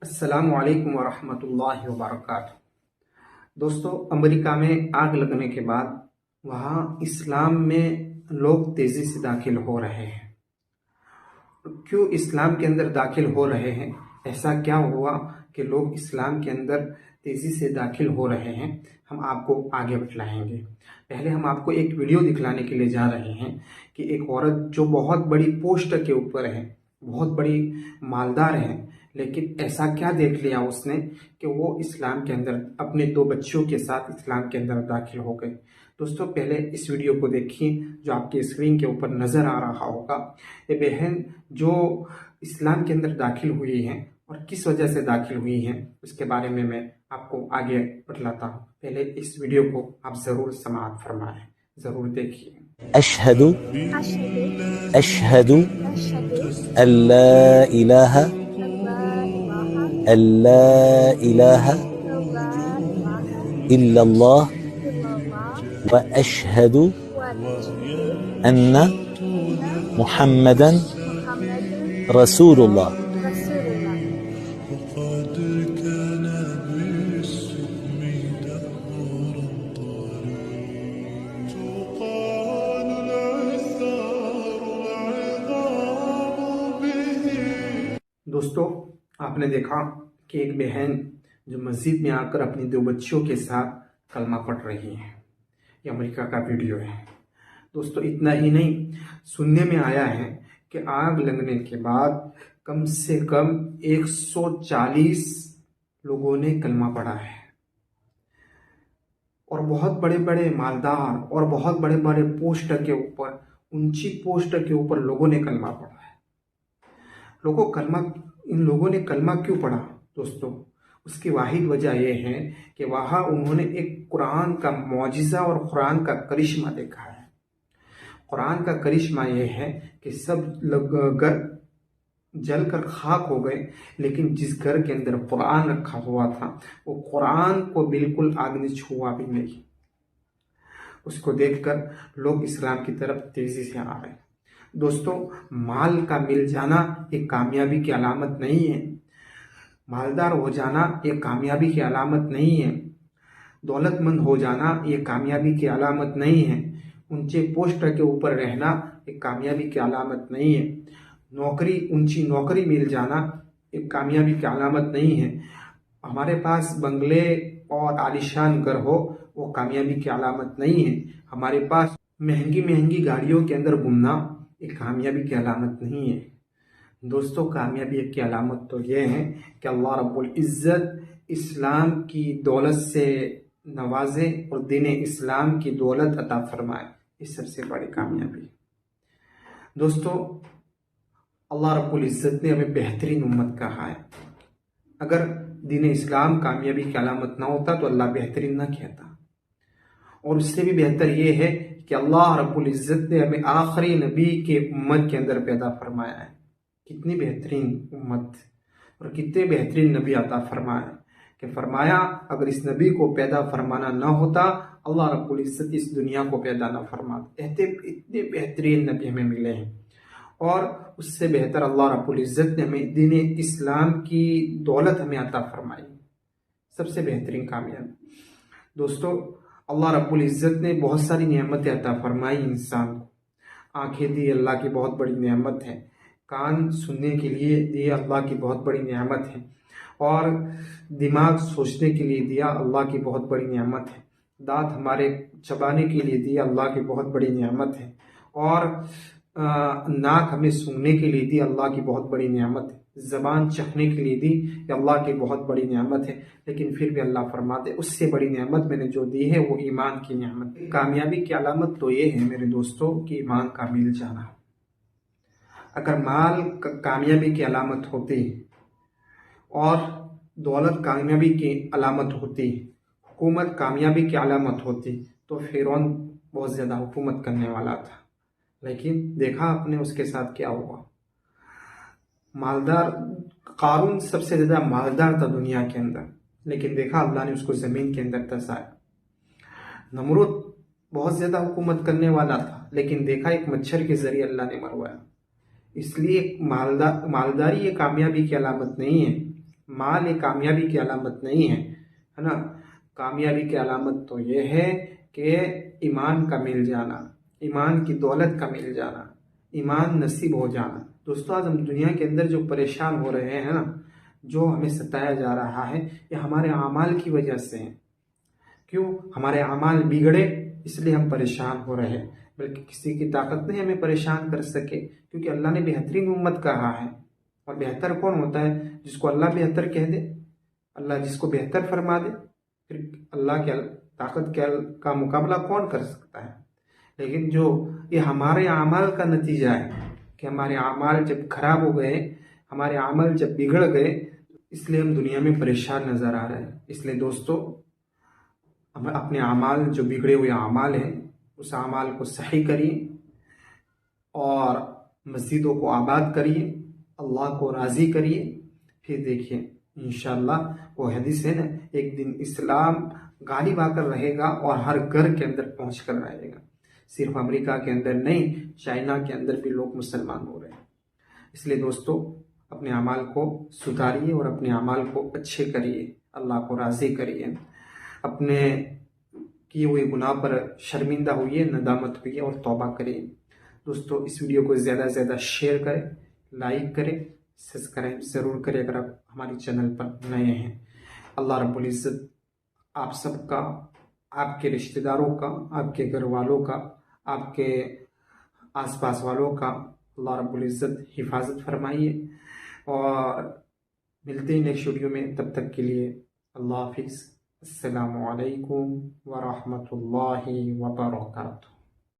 अस्सलामु अलैकुम वरहमतुल्लाहि वबरकातुहू। दोस्तों, अमेरिका में आग लगने के बाद वहाँ इस्लाम में लोग तेजी से दाखिल हो रहे हैं। क्यों इस्लाम के अंदर दाखिल हो रहे हैं? ऐसा क्या हुआ कि लोग इस्लाम के अंदर तेजी से दाखिल हो रहे हैं? हम आपको आगे बतलाएंगे। पहले हम आपको एक वीडियो दिखलाने के लिए जा रहे हैं कि एक औरत जो बहुत बड़ी पोस्ट के ऊपर है, बहुत बड़ी मालदार है, लेकिन ऐसा क्या देख लिया उसने कि वो इस्लाम के अंदर अपने 2 बच्चों के साथ इस्लाम के अंदर दाखिल हो गए। दोस्तों, पहले इस वीडियो को देखिए जो आपकी स्क्रीन के ऊपर नज़र आ रहा होगा। ये बहन जो इस्लाम के अंदर दाखिल हुई हैं और किस वजह से दाखिल हुई हैं, उसके बारे में मैं आपको आगे बतलाता हूँ। पहले इस वीडियो को आप ज़रूर समाअत फरमाएं, ज़रूर देखिए। अशहदु अशहदु अल्ला इलाहा इल्लल्लाह व अशहदु अन्ना मुहम्मदन रसूलुल्लाह। दोस्तों, आपने देखा कि एक बहन जो मस्जिद में आकर अपनी 2 बच्चियों के साथ कलमा पढ़ रही है। ये अमेरिका का वीडियो है। दोस्तों, इतना ही नहीं, सुनने में आया है कि आग लगने के बाद कम से कम 140 लोगों ने कलमा पढ़ा है और बहुत बड़े बड़े मालदार और बहुत बड़े बड़े पोस्ट के ऊपर, ऊंची पोस्ट के ऊपर लोगों ने कलमा पढ़ा है। इन लोगों ने कलमा क्यों पढ़ा? दोस्तों, उसकी वाहिद वजह यह है कि वहाँ उन्होंने एक कुरान का मौजिज़ा और कुरान का करिश्मा देखा है। कुरान का करिश्मा यह है कि सब लोग घर जल कर खाक हो गए, लेकिन जिस घर के अंदर कुरान रखा हुआ था वो कुरान को बिल्कुल आग ने छुआ भी नहीं। उसको देखकर लोग इस्लाम की तरफ तेजी से आ रहे हैं। दोस्तों, माल का मिल जाना एक कामयाबी की अलामत नहीं है। मालदार हो जाना एक कामयाबी की अलामत नहीं है। दौलतमंद हो जाना ये कामयाबी की अलामत नहीं है। ऊंचे पोस्ट के ऊपर रहना एक कामयाबी की अलामत नहीं है। ऊंची नौकरी मिल जाना एक कामयाबी की अलामत नहीं है। हमारे पास बंगले और आलीशान घर हो वो कामयाबी की अलामत नहीं है। हमारे पास महंगी महंगी गाड़ियों के अंदर घूमना एक कामयाबी की अलामत नहीं है। दोस्तों, कामयाबी की अलामत तो ये है कि अल्लाह रब्बुल इज़्ज़त इस्लाम की दौलत से नवाजे और दीन इस्लाम की दौलत अता फरमाए। इस सबसे बड़ी कामयाबी। दोस्तों, अल्लाह रब्बुल इज़्ज़त ने हमें बेहतरीन उम्मत कहा है। अगर दीन इस्लाम कामयाबी की अलामत ना होता तो अल्लाह बेहतरीन ना कहता। और उससे भी बेहतर ये है कि अल्लाह रब्बुल इज़्ज़त ने हमें आखिरी नबी के उम्मत के अंदर पैदा फरमाया है। कितनी बेहतरीन उम्मत और कितने बेहतरीन नबी अता फरमाया कि फरमाया अगर इस नबी को पैदा फरमाना ना होता अल्लाह रब्बुल इज़्ज़त इस दुनिया को पैदा ना फरमाते। इतने बेहतरीन नबी हमें मिले हैं। और उससे बेहतर अल्लाह रब्बुल इज़्ज़त ने हमें दीन इस्लाम की दौलत हमें अता फरमाई। सबसे बेहतरीन कामयाबी। दोस्तों, अल्लाह रब्बुल इज़्ज़त ने बहुत सारी नेमतें अता फरमाई इंसान को। आंखें दी, अल्लाह की बहुत बड़ी नेमत है। कान सुनने के लिए दिए, अल्लाह की बहुत बड़ी नेमत है। और दिमाग सोचने के लिए दिया, अल्लाह की बहुत बड़ी नेमत है। दांत हमारे चबाने के लिए दिया, अल्लाह की बहुत बड़ी नेमत है। और नाक हमें सूंघने के लिए दी, अल्लाह की बहुत बड़ी नेमत है। ज़बान चखने के लिए दी, अल्लाह की बहुत बड़ी नेमत है। लेकिन फिर भी अल्लाह फरमाते उससे बड़ी नेमत मैंने जो दी है वो ईमान की नेमत है। कामयाबी की अलामत तो ये है मेरे दोस्तों कि ईमान का मिल जाना। अगर माल कामयाबी की अलामत होती और दौलत कामयाबी की अलामत होती, हुकूमत कामयाबी की अलामत होती, तो फिरौन बहुत ज़्यादा हुकूमत करने वाला था। लेकिन देखा आपने उसके साथ क्या हुआ। मालदार कारून सबसे ज़्यादा मालदार था दुनिया के अंदर, लेकिन देखा अल्लाह ने उसको ज़मीन के अंदर दसाया। नमरूद बहुत ज़्यादा हुकूमत करने वाला था, लेकिन देखा एक मच्छर के ज़रिए अल्लाह ने मरवाया। इसलिए मालदारी ये कामयाबी की अलामत नहीं है। माल एक कामयाबी की अलामत नहीं है ना। कामयाबी की अलामत तो ये है कि ईमान का मिल जाना, ईमान की दौलत का मिल जाना, ईमान नसीब हो जाना। दोस्तों, आज हम दुनिया के अंदर जो परेशान हो रहे हैं ना, जो हमें सताया जा रहा है, ये हमारे अमाल की वजह से है। क्यों? हमारे अमाल बिगड़े इसलिए हम परेशान हो रहे हैं, बल्कि किसी की ताकत नहीं हमें परेशान कर सके, क्योंकि अल्लाह ने बेहतरीन उम्मत कहा है। और बेहतर कौन होता है? जिसको अल्लाह बेहतर कह दे, अल्लाह जिसको बेहतर फरमा दे, फिर अल्लाह के ताकत का मुकाबला कौन कर सकता है। लेकिन जो ये हमारे अमाल का नतीजा है कि हमारे अमाल जब खराब हो गए, हमारे अमल जब बिगड़ गए, इसलिए हम दुनिया में परेशान नजर आ रहे हैं। इसलिए दोस्तों, हम अपने अमाल जो बिगड़े हुए अमाल हैं, उस अमाल को सही करिए और मस्जिदों को आबाद करिए, अल्लाह को राज़ी करिए। फिर देखिए इंशाअल्लाह, वो हदीस है ना, एक दिन इस्लाम गालिब आकर रहेगा और हर घर के अंदर पहुंच कर रहेगा। सिर्फ अमेरिका के अंदर नहीं, चाइना के अंदर भी लोग मुसलमान हो रहे हैं। इसलिए दोस्तों, अपने अमाल को सुधारिए और अपने अमाल को अच्छे करिए, अल्लाह को राज़ी करिए। अपने किए हुए गुनाह पर शर्मिंदा हुई, नदामत हुई और तौबा करिए। दोस्तों, इस वीडियो को ज़्यादा से ज़्यादा शेयर करें, लाइक करें, सब्सक्राइब ज़रूर करें अगर आप हमारे चैनल पर नए हैं। अल्लाह रब्बुल इज़्ज़त आप सबका, आपके रिश्तेदारों का, आपके घर वालों का, आपके आसपास वालों का अल्लाह रब्बुल इज़्ज़त हिफाजत फरमाइए। और मिलते हैं नेक्स्ट वीडियो में, तब तक के लिए अल्लाह हाफिज़। अस्सलामु अलैकुम व रहमतुल्लाहि व बरकातुहू।